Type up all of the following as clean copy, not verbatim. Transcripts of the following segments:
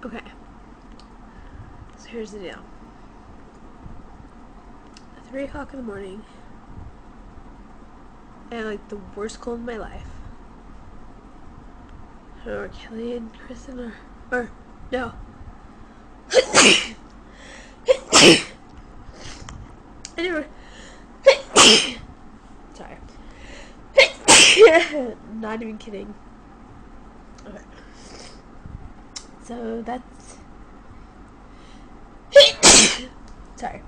Okay. So here's the deal. 3 o'clock in the morning. I had like the worst cold in my life. I don't know where Kelly and Kristen or no. Anyway. Sorry. Not even kidding. Okay. So that's sorry.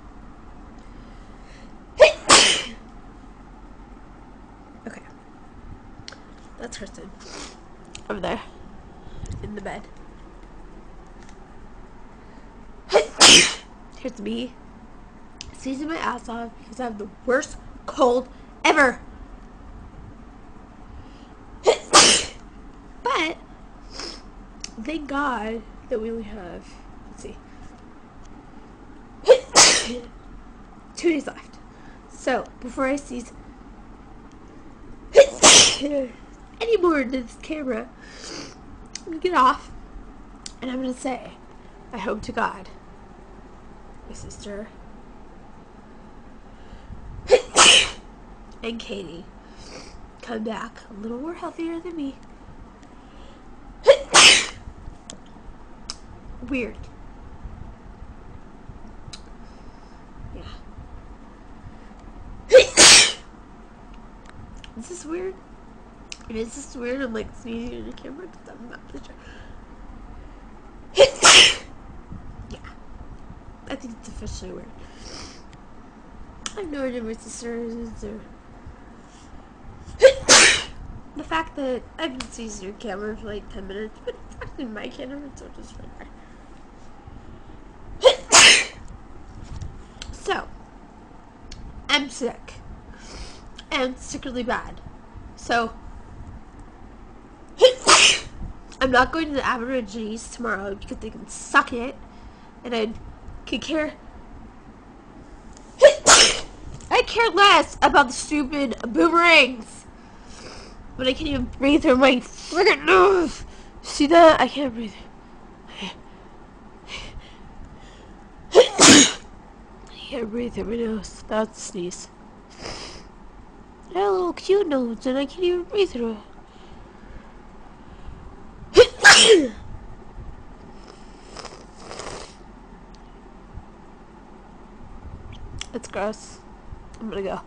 Okay. That's Kristen. Over there. In the bed. Here's me. Sneezing my ass off because I have the worst cold ever. But thank God that we only have, let's see, 2 days left. So before I sneeze any more into this camera, I'm gonna get off and I'm gonna say, I hope to God my sister and Katie come back a little more healthier than me. Weird. Yeah. Is this weird? Is this weird? I'm like sneezing in the camera because I'm not pretty sure. Yeah. I think it's officially weird. I have no idea my sister is or the fact that I've been sneezing your camera for like 10 minutes, but it's actually my camera, so just right there. So, I'm sick. And sick really bad. So, I'm not going to the Aborigines tomorrow because they can suck it. And I could care. I care less about the stupid boomerangs. But I can't even breathe through my friggin' nose. See that? I can't breathe. I can't breathe through my nose. That's a sneeze. I have a little cute nose and I can't even breathe through it. It's gross. I'm gonna go.